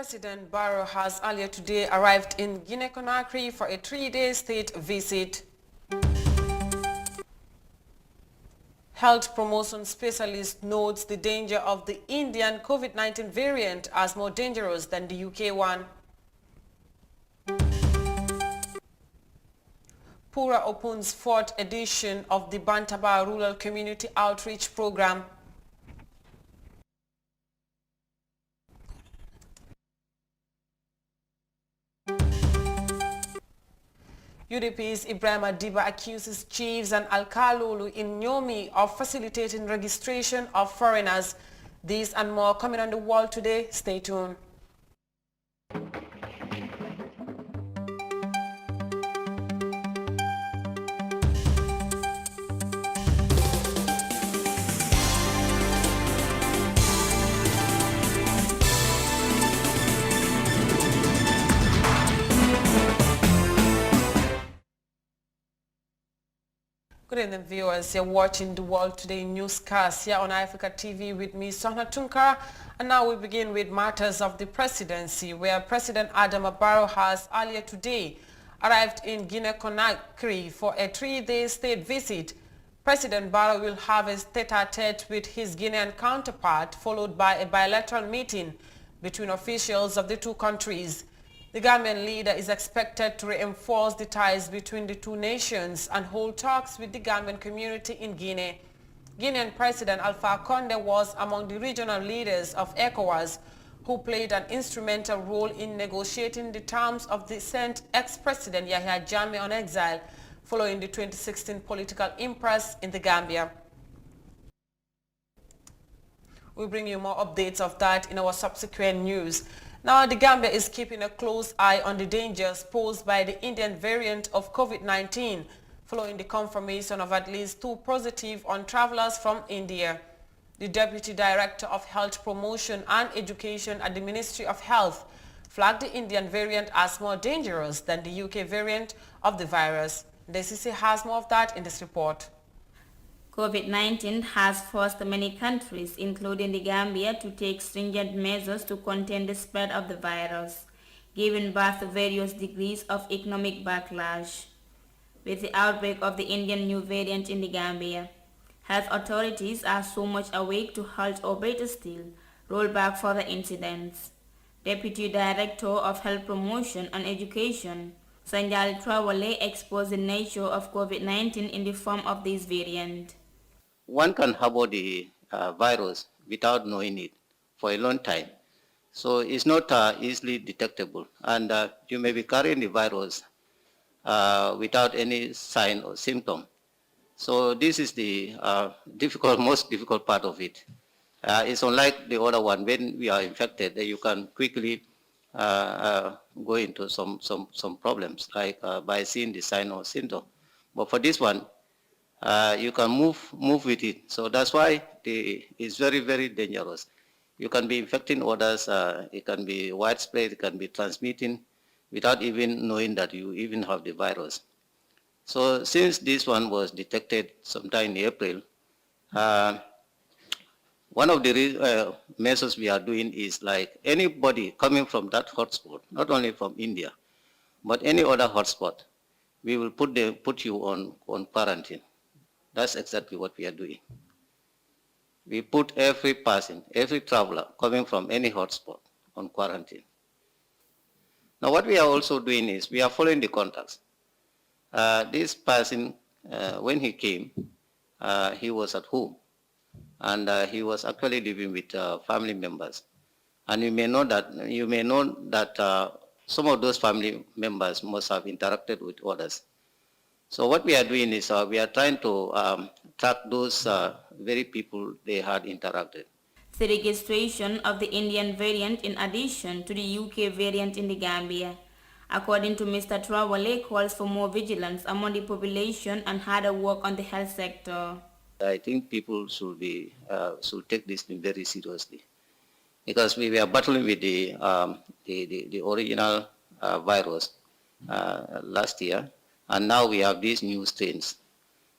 President Barrow has earlier today arrived in Guinea-Conakry for a 3-day state visit. Health promotion specialist notes the danger of the Indian COVID-19 variant as more dangerous than the UK one. Pura opens 4th edition of the Bantaba Rural Community Outreach Program. UDP's Ibrahim Adiba accuses chiefs and Alkalulu in Nyomi of facilitating registration of foreigners. These and more coming on the wall today. Stay tuned. Good evening, viewers. You're watching The World Today newscast here on Africa TV with me, Sohna Tunkara. And now we begin with matters of the presidency, where President Adama Barrow has earlier today arrived in Guinea-Conakry for a 3-day state visit. President Barrow will have a tete-a-tete with his Guinean counterpart, followed by a bilateral meeting between officials of the two countries. The Gambian leader is expected to reinforce the ties between the two nations and hold talks with the Gambian community in Guinea. Guinean President Alpha Conde was among the regional leaders of ECOWAS who played an instrumental role in negotiating the terms of the sent ex-president Yahya Jammeh on exile following the 2016 political impasse in the Gambia. We'll bring you more updates of that in our subsequent news. Now, the Gambia is keeping a close eye on the dangers posed by the Indian variant of COVID-19 following the confirmation of at least 2 positive on travelers from India. The Deputy Director of Health Promotion and Education at the Ministry of Health flagged the Indian variant as more dangerous than the UK variant of the virus. DCC has more of that in this report. COVID-19 has forced many countries, including the Gambia, to take stringent measures to contain the spread of the virus, giving birth to various degrees of economic backlash. With the outbreak of the Indian new variant in the Gambia, health authorities are so much awake to halt or better still, roll back further incidents. Deputy Director of Health Promotion and Education, Sanjal Trawale, exposed the nature of COVID-19 in the form of this variant. One can harbor the virus without knowing it for a long time. So it's not easily detectable. And you may be carrying the virus without any sign or symptom. So this is the most difficult part of it. It's unlike the other one. When we are infected, you can quickly go into some problems, like by seeing the sign or symptom. But for this one, you can move with it. So that's why it's very, very dangerous. You can be infecting others. It can be widespread. It can be transmitting without even knowing that you even have the virus. So since this one was detected sometime in April, one of the measures we are doing is like anybody coming from that hotspot, not only from India, but any other hotspot, we will put you on quarantine. That's exactly what we are doing. We put every person, every traveler coming from any hotspot on quarantine. Now what we are also doing is we are following the contacts. This person, when he came, he was at home, and he was actually living with family members. And you may know that some of those family members must have interacted with others. So what we are doing is we are trying to track those very people they had interacted. The registration of the Indian variant in addition to the UK variant in the Gambia, according to Mr. Trawale, calls for more vigilance among the population and harder work on the health sector. I think people should take this very seriously, because we were battling with the original virus last year. And now we have these new strains.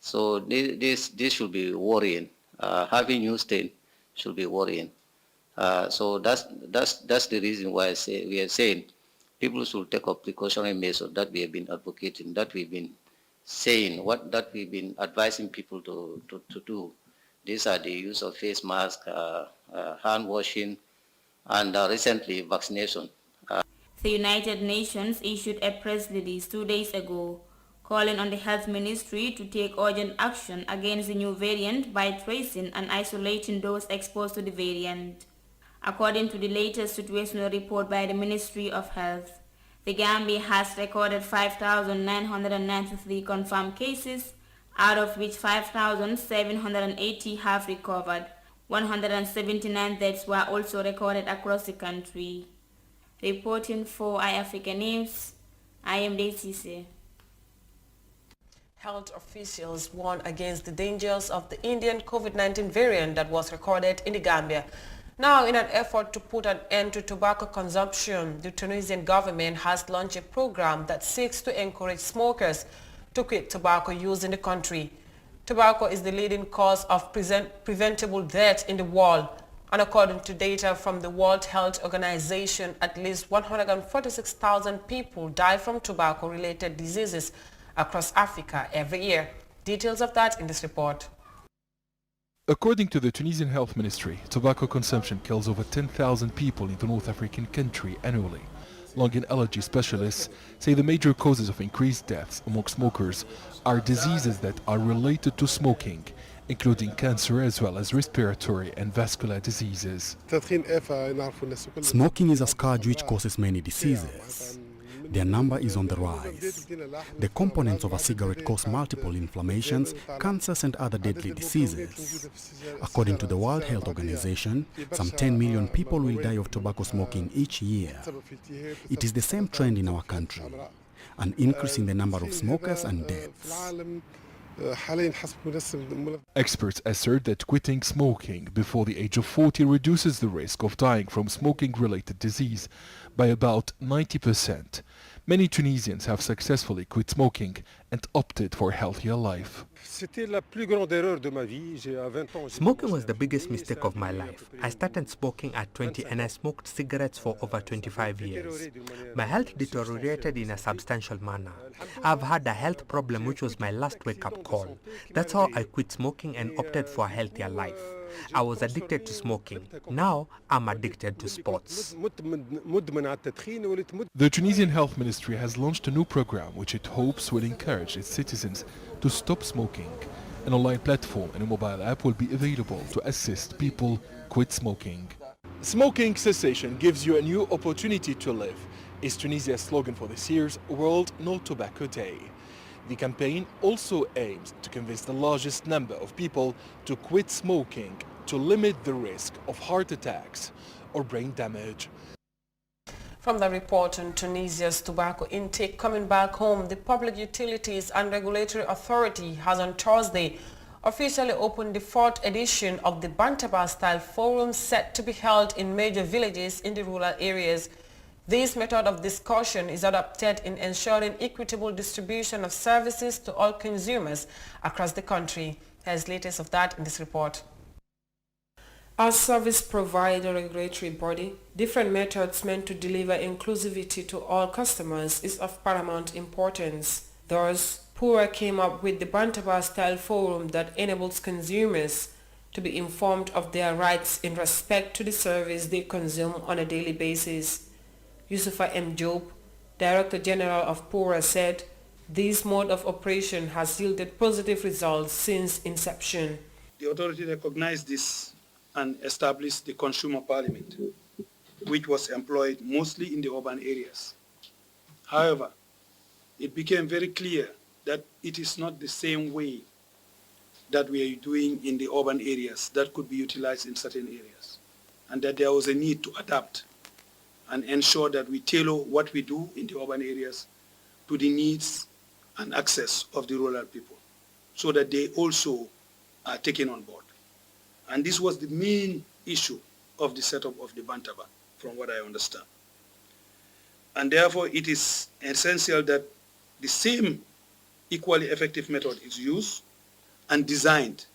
So this should be worrying. Having new strain should be worrying. So that's the reason why we are saying people should take up precautionary measures that we have been advocating, that we've been saying, that we've been advising people to do. These are the use of face mask, hand washing, and recently vaccination. The United Nations issued a press release 2 days ago calling on the health ministry to take urgent action against the new variant by tracing and isolating those exposed to the variant. According to the latest situational report by the Ministry of Health, the Gambia has recorded 5,993 confirmed cases, out of which 5,780 have recovered. 179 deaths were also recorded across the country. Reporting for iAfrica News, I am Daisy. Health officials warn against the dangers of the Indian COVID-19 variant that was recorded in the Gambia. Now, in an effort to put an end to tobacco consumption, the Tunisian government has launched a program that seeks to encourage smokers to quit tobacco use in the country. Tobacco is the leading cause of preventable death in the world, and according to data from the World Health Organization, at least 146,000 people die from tobacco-related diseases across Africa every year. Details of that in this report. According to the Tunisian Health Ministry, tobacco consumption kills over 10,000 people in the North African country annually. Lung and allergy specialists say the major causes of increased deaths among smokers are diseases that are related to smoking, including cancer as well as respiratory and vascular diseases. Smoking is a scourge which causes many diseases. Their number is on the rise. The components of a cigarette cause multiple inflammations, cancers and other deadly diseases. According to the World Health Organization, some 10 million people will die of tobacco smoking each year. It is the same trend in our country, an increase in the number of smokers and deaths. Experts assert that quitting smoking before the age of 40 reduces the risk of dying from smoking-related disease by about 90%. Many Tunisians have successfully quit smoking and opted for a healthier life. Smoking was the biggest mistake of my life. I started smoking at 20 and I smoked cigarettes for over 25 years. My health deteriorated in a substantial manner. I've had a health problem which was my last wake-up call. That's how I quit smoking and opted for a healthier life. I was addicted to smoking. Now I'm addicted to sports. The Tunisian Health Ministry has launched a new program which it hopes will encourage its citizens to stop smoking. An online platform and a mobile app will be available to assist people quit smoking. Smoking cessation gives you a new opportunity to live is Tunisia's slogan for this year's World No Tobacco Day. The campaign also aims to convince the largest number of people to quit smoking to limit the risk of heart attacks or brain damage. From the report on Tunisia's tobacco intake coming back home, the Public Utilities and Regulatory Authority has on Thursday officially opened the 4th edition of the Bantaba-style forum set to be held in major villages in the rural areas. This method of discussion is adopted in ensuring equitable distribution of services to all consumers across the country. Here's latest of that in this report. As service provider regulatory body, different methods meant to deliver inclusivity to all customers is of paramount importance. Thus, PURA came up with the Bantaba-style forum that enables consumers to be informed of their rights in respect to the service they consume on a daily basis. Yusufa M. Job, Director General of PURA, said this mode of operation has yielded positive results since inception. The authority recognized this and established the Consumer Parliament, which was employed mostly in the urban areas. However, it became very clear that it is not the same way that we are doing in the urban areas that could be utilized in certain areas, and that there was a need to adapt and ensure that we tailor what we do in the urban areas to the needs and access of the rural people, so that they also are taken on board. And this was the main issue of the setup of the Bantaba, from what I understand. And therefore, it is essential that the same equally effective method is used and designed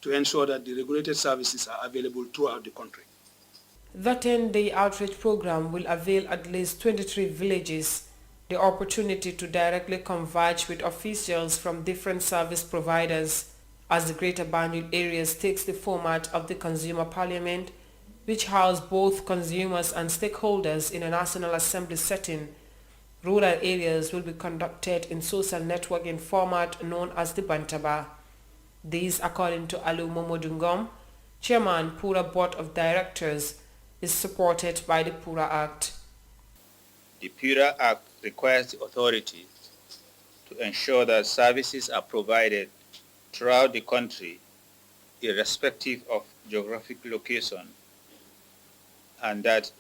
to ensure that the regulated services are available throughout the country. The 10-day outreach program will avail at least 23 villages the opportunity to directly converge with officials from different service providers as the Greater Banjul areas takes the format of the Consumer Parliament, which house both consumers and stakeholders in a National Assembly setting. Rural areas will be conducted in social networking format known as the Bantaba. This, according to Alu Momodungom, Chairman Pura Board of Directors, is supported by the Pura Act. The Pura Act requires the authorities to ensure that services are provided throughout the country, irrespective of geographic location, and that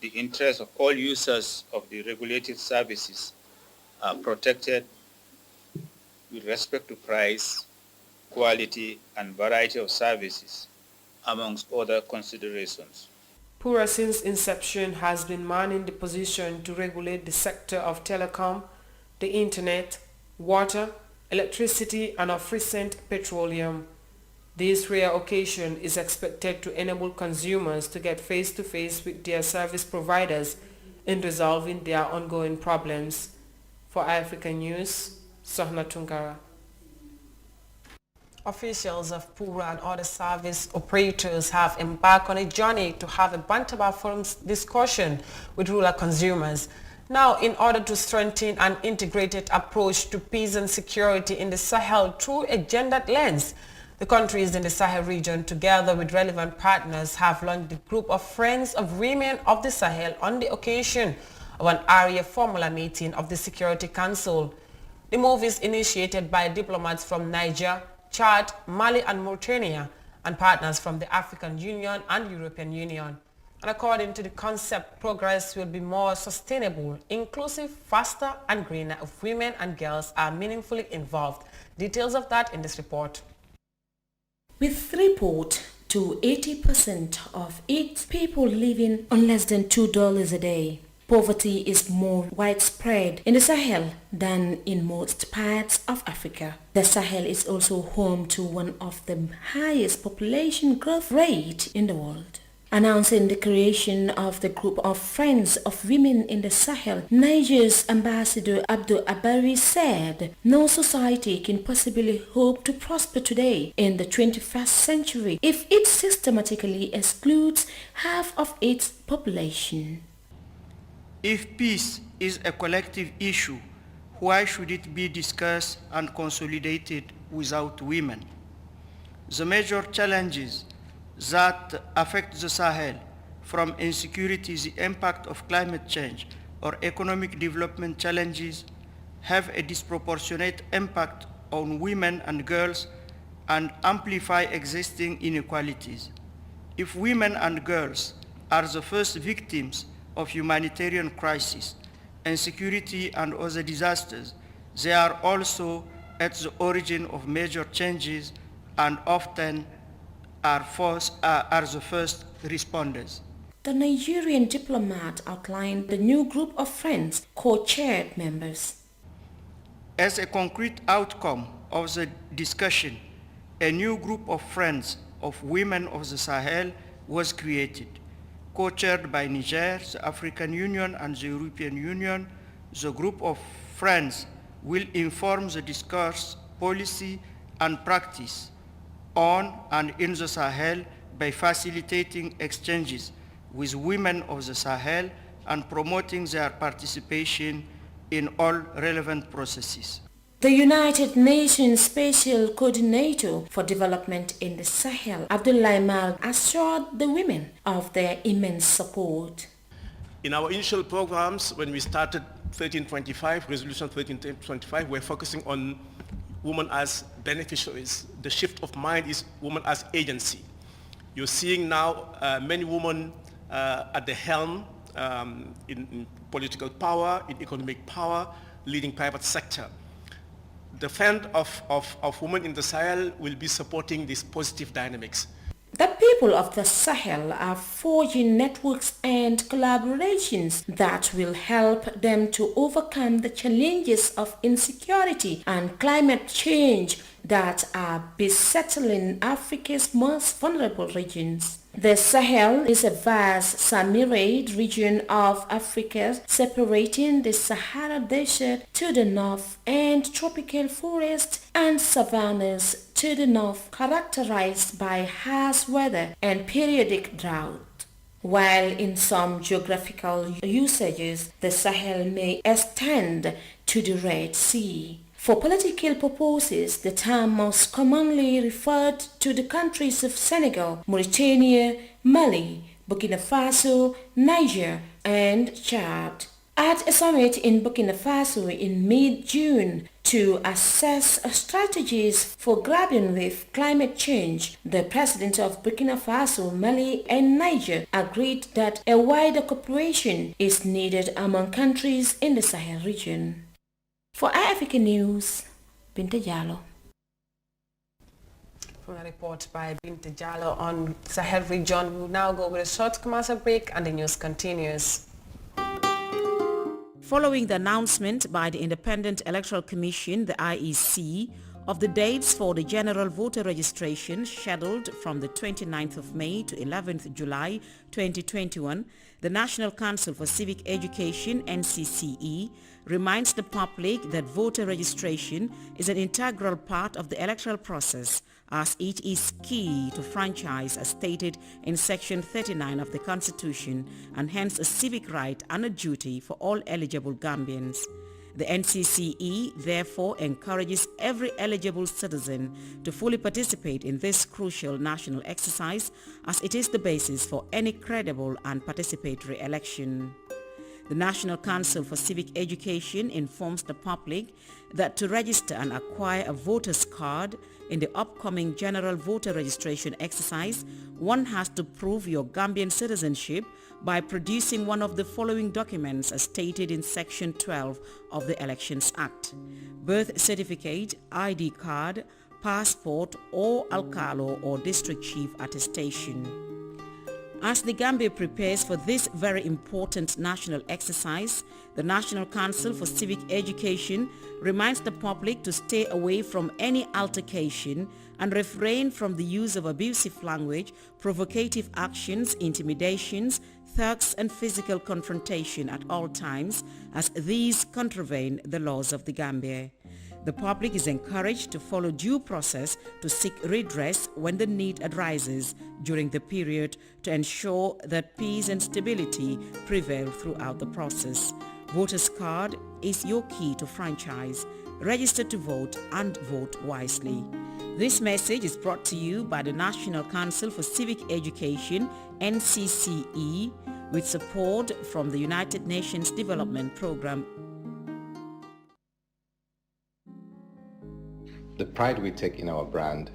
the interests of all users of the regulated services are protected with respect to price, quality, and variety of services, amongst other considerations. Pura since inception has been manning the position to regulate the sector of telecom, the internet, water, electricity, and of recent petroleum. This rare occasion is expected to enable consumers to get face-to-face with their service providers in resolving their ongoing problems. For African News, Sohna Tunkara. Officials of Pura and other service operators have embarked on a journey to have a Bantaba forum discussion with rural consumers. Now, in order to strengthen an integrated approach to peace and security in the Sahel through a gendered lens, the countries in the Sahel region, together with relevant partners, have launched the group of Friends of Women of the Sahel on the occasion of an area formula meeting of the Security Council. The move is initiated by diplomats from Niger, Chad, Mali and Mauritania, and partners from the African Union and European Union. And according to the concept, progress will be more sustainable, inclusive, faster and greener if women and girls are meaningfully involved. Details of that in this report. With report to 80% of its people living on less than $2 a day. Poverty is more widespread in the Sahel than in most parts of Africa. The Sahel is also home to one of the highest population growth rate in the world. Announcing the creation of the group of Friends of Women in the Sahel, Niger's Ambassador Abdul Abari said, "No society can possibly hope to prosper today in the 21st century if it systematically excludes half of its population." If peace is a collective issue, why should it be discussed and consolidated without women? The major challenges that affect the Sahel, from insecurity, the impact of climate change, or economic development challenges, have a disproportionate impact on women and girls and amplify existing inequalities. If women and girls are the first victims of humanitarian crisis, insecurity and other disasters, they are also at the origin of major changes and often are the first responders. The Nigerian diplomat outlined the new group of friends, co-chaired members. As a concrete outcome of the discussion, a new group of Friends of Women of the Sahel was created. Co-chaired by Niger, the African Union and the European Union, the group of Friends will inform the discourse, policy and practice on and in the Sahel by facilitating exchanges with women of the Sahel and promoting their participation in all relevant processes. The United Nations Special Coordinator for Development in the Sahel, Abdoulaye Mal, assured the women of their immense support. In our initial programs, when we started 1325, Resolution 1325, we're focusing on women as beneficiaries. The shift of mind is women as agency. You're seeing now many women at the helm in political power, in economic power, leading private sector. The Fund of Women in the Sahel will be supporting these positive dynamics. The people of the Sahel are forging networks and collaborations that will help them to overcome the challenges of insecurity and climate change that are besetting Africa's most vulnerable regions. The Sahel is a vast semi-arid region of Africa separating the Sahara Desert to the north and tropical forests and savannas to the north, characterized by harsh weather and periodic drought. While in some geographical usages the Sahel may extend to the Red Sea. For political purposes, the term most commonly referred to the countries of Senegal, Mauritania, Mali, Burkina Faso, Niger, and Chad. At a summit in Burkina Faso in mid-June to assess strategies for grappling with climate change, the presidents of Burkina Faso, Mali, and Niger agreed that a wider cooperation is needed among countries in the Sahel region. For African News, Binta Jallo. From a report by Binta Jallo on Sahel region, we will now go with a short commercial break and the news continues. Following the announcement by the Independent Electoral Commission, the IEC, of the dates for the general voter registration scheduled from the 29th of May to 11th July 2021, the National Council for Civic Education, NCCE, reminds the public that voter registration is an integral part of the electoral process, as it is key to franchise as stated in Section 39 of the Constitution, and hence a civic right and a duty for all eligible Gambians. The NCCE therefore encourages every eligible citizen to fully participate in this crucial national exercise, as it is the basis for any credible and participatory election. The National Council for Civic Education informs the public that to register and acquire a voter's card in the upcoming general voter registration exercise, one has to prove your Gambian citizenship by producing one of the following documents as stated in Section 12 of the Elections Act: birth certificate, ID card, passport, or alcalo or district chief attestation. As the Gambia prepares for this very important national exercise, the National Council for Civic Education reminds the public to stay away from any altercation and refrain from the use of abusive language, provocative actions, intimidations, thugs, and physical confrontation at all times, as these contravene the laws of the Gambia. The public is encouraged to follow due process to seek redress when the need arises during the period to ensure that peace and stability prevail throughout the process. Voter's card is your key to franchise. Register to vote and vote wisely. This message is brought to you by the National Council for Civic Education, NCCE, with support from the United Nations Development Programme. The pride we take in our brand,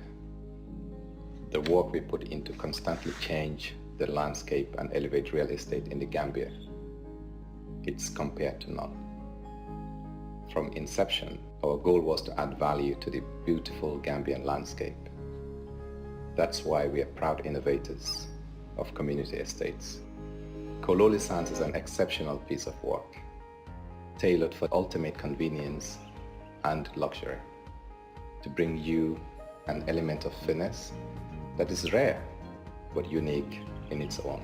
the work we put into constantly change the landscape and elevate real estate in the Gambia, it's compared to none. From inception, our goal was to add value to the beautiful Gambian landscape. That's why we are proud innovators of community estates. Kololi Sands is an exceptional piece of work, tailored for ultimate convenience and luxury, to bring you an element of finesse that is rare but unique in its own.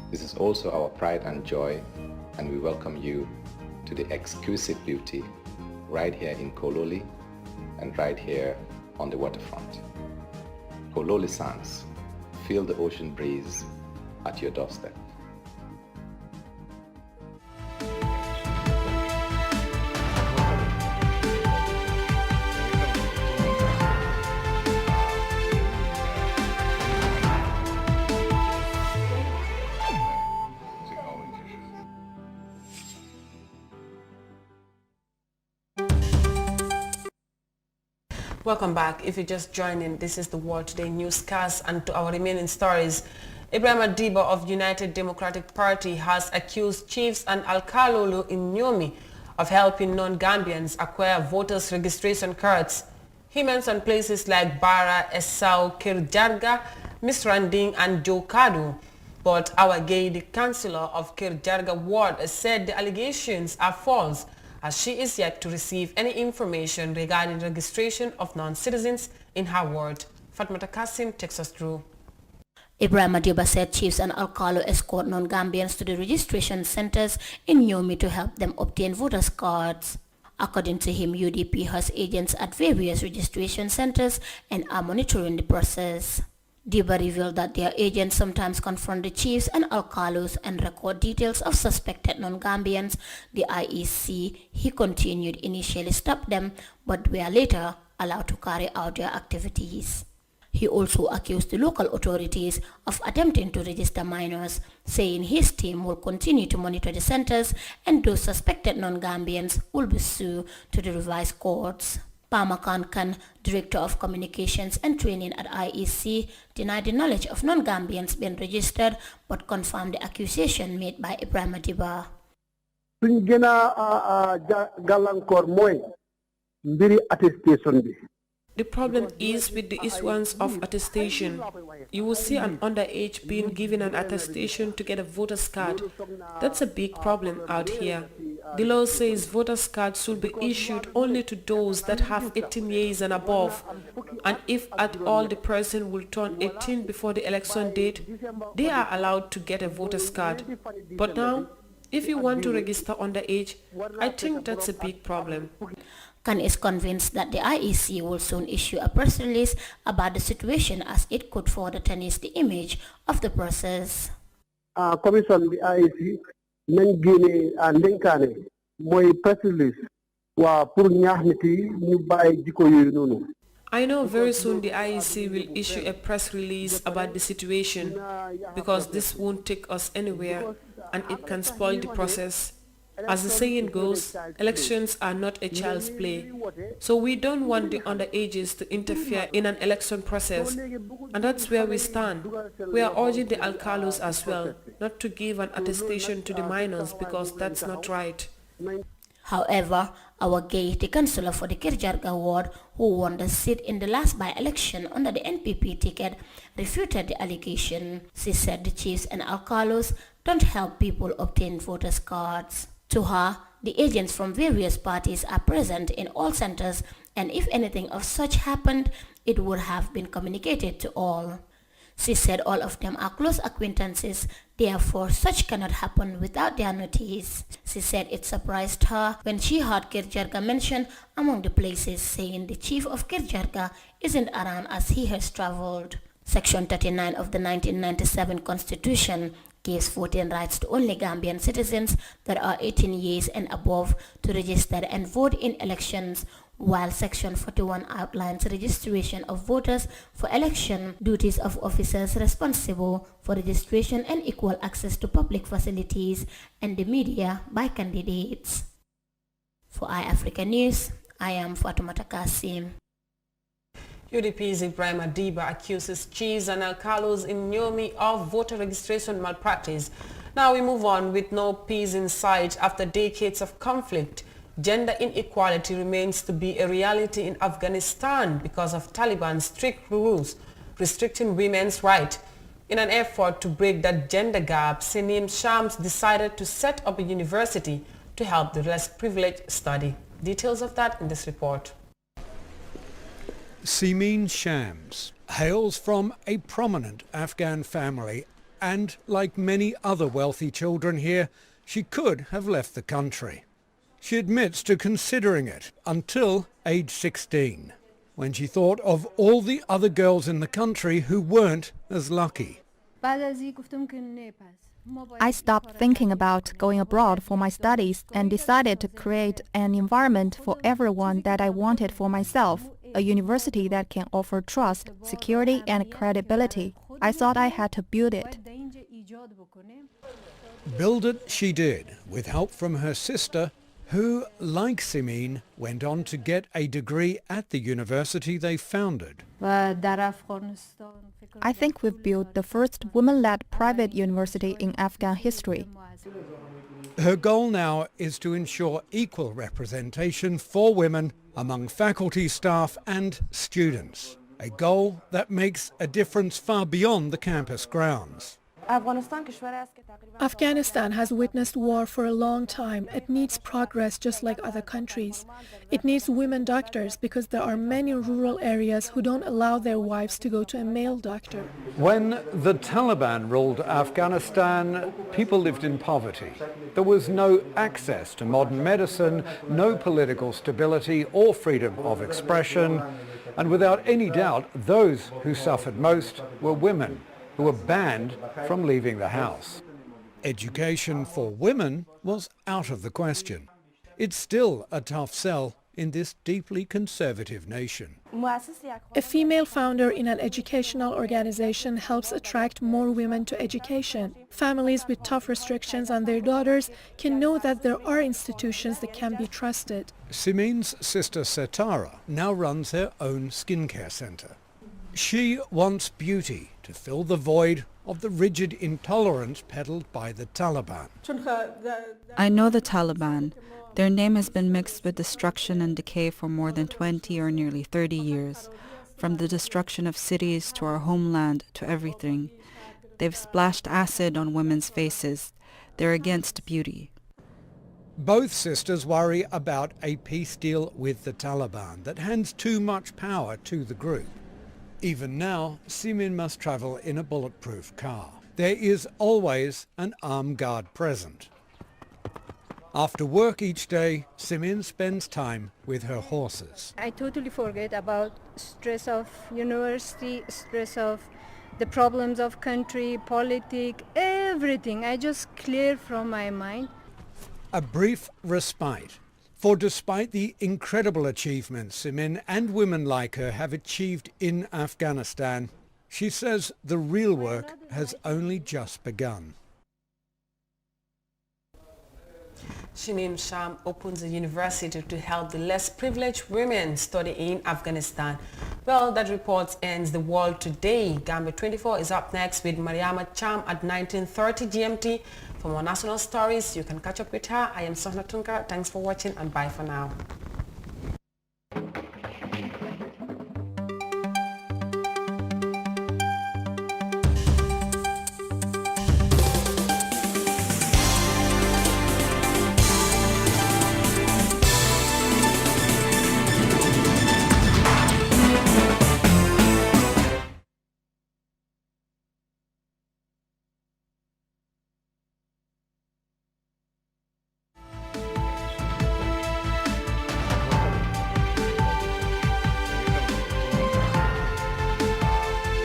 This is also our pride and joy, and we welcome you to the exquisite beauty right here in Kololi and right here on the waterfront. Kololi Sands, feel the ocean breeze at your doorstep. Welcome back. If you're just joining, this is the World Today newscast, and to our remaining stories. Ibrahim Adiba of United Democratic Party has accused chiefs and Alkalolu in Nyomi of helping non-Gambians acquire voters' registration cards. He mentioned places like Bara, Esau, Kirjarga, Misranding, and Jokadu. But our Gay, the councillor of Kirjarga ward, said the allegations are false, as she is yet to receive any information regarding registration of non-citizens in her ward. Fatmata Kasim takes us through. Ibrahim Adiba said chiefs and Alcalo escort non-Gambians to the registration centers in Niamey to help them obtain voters' cards. According to him, UDP has agents at various registration centers and are monitoring the process. Diba revealed that their agents sometimes confront the chiefs and alcalos and record details of suspected non-Gambians. The IEC, he continued, initially stopped them but were later allowed to carry out their activities. He also accused the local authorities of attempting to register minors, saying his team will continue to monitor the centers and those suspected non-Gambians will be sued to the revised courts. Parmakan Khan, Director of Communications and Training at IEC, denied the knowledge of non-Gambians being registered but confirmed the accusation made by Ibrahim Adiba. The problem is with the issuance of attestation. You will see an underage being given an attestation to get a voter's card. That's a big problem out here. The law says voters' cards should be issued only to those that have 18 years and above. And if at all the person will turn 18 before the election date, they are allowed to get a voter's card. But now, if you want to register underage, I think that's a big problem. Khan is convinced that the IEC will soon issue a press release about the situation as it could further tarnish the image of the process. Commission the IEC nañ Guinea and Guinea moy press release wa pour ñaax nit yi ñu bàyyi jikko yoyu nonu. I know very soon the IEC will issue a press release about the situation because this won't take us anywhere and it can spoil the process. As the saying goes, elections are not a child's play. So we don't want the underages to interfere in an election process. And that's where we stand. We are urging the alcalos as well not to give an attestation to the minors because that's not right. However, our Gay, the councillor for the Kirjarga ward, who won the seat in the last by-election under the NPP ticket, refuted the allegation. She said the chiefs and alcalos don't help people obtain voters' cards. To her, the agents from various parties are present in all centers, and if anything of such happened, it would have been communicated to all. She said all of them are close acquaintances, therefore such cannot happen without their notice. She said it surprised her when she heard Kirjarga mentioned among the places, saying the chief of Kirjarga isn't around as he has traveled. Section 39 of the 1997 Constitution gives voting rights to only Gambian citizens that are 18 years and above to register and vote in elections, while Section 41 outlines registration of voters for election, duties of officers responsible for registration and equal access to public facilities and the media by candidates. For iAfrica News, I am Fatoumata Kasim. UDP's Ibrahim Adiba accuses chiefs and alcalos in Niamey of voter registration malpractice. Now we move on with no peace in sight after decades of conflict. Gender inequality remains to be a reality in Afghanistan because of Taliban's strict rules restricting women's rights. In an effort to break that gender gap, Selim Shams decided to set up a university to help the less privileged study. Details of that in this report. Simin Shams hails from a prominent Afghan family and, like many other wealthy children here, she could have left the country. She admits to considering it until age 16, when she thought of all the other girls in the country who weren't as lucky. I stopped thinking about going abroad for my studies and decided to create an environment for everyone that I wanted for myself. A university that can offer trust, security and credibility. I thought I had to build it. Build it she did, with help from her sister, who, like Simin, went on to get a degree at the university they founded. I think we've built the first women-led private university in Afghan history. Her goal now is to ensure equal representation for women among faculty, staff and students, a goal that makes a difference far beyond the campus grounds. Afghanistan has witnessed war for a long time. It needs progress just like other countries. It needs women doctors because there are many rural areas who don't allow their wives to go to a male doctor. When the Taliban ruled Afghanistan, people lived in poverty. There was no access to modern medicine, no political stability or freedom of expression, and without any doubt, those who suffered most were women, who were banned from leaving the house. Education for women was out of the question. It's still a tough sell in this deeply conservative nation. A female founder in an educational organization helps attract more women to education. Families with tough restrictions on their daughters can know that there are institutions that can be trusted. Simin's sister Setara now runs her own skincare center. She wants beauty to fill the void of the rigid intolerance peddled by the Taliban. I know the Taliban. Their name has been mixed with destruction and decay for more than 20 or nearly 30 years. From the destruction of cities to our homeland to everything. They've splashed acid on women's faces. They're against beauty. Both sisters worry about a peace deal with the Taliban that hands too much power to the group. Even now, Simin must travel in a bulletproof car. There is always an armed guard present. After work each day, Simin spends time with her horses. I totally forget about stress of university, stress of the problems of country, politics, everything. I just clear from my mind. A brief respite. For despite the incredible achievements Simin and women like her have achieved in Afghanistan, she says the real work has only just begun. Shinim Sham opens a university to help the less privileged women study in Afghanistan. Well, that report ends the world today. Gambia 24 is up next with Mariama Cham at 19:30 GMT. For more national stories, you can catch up with her. I am Sohna Tunka. Thanks for watching and bye for now.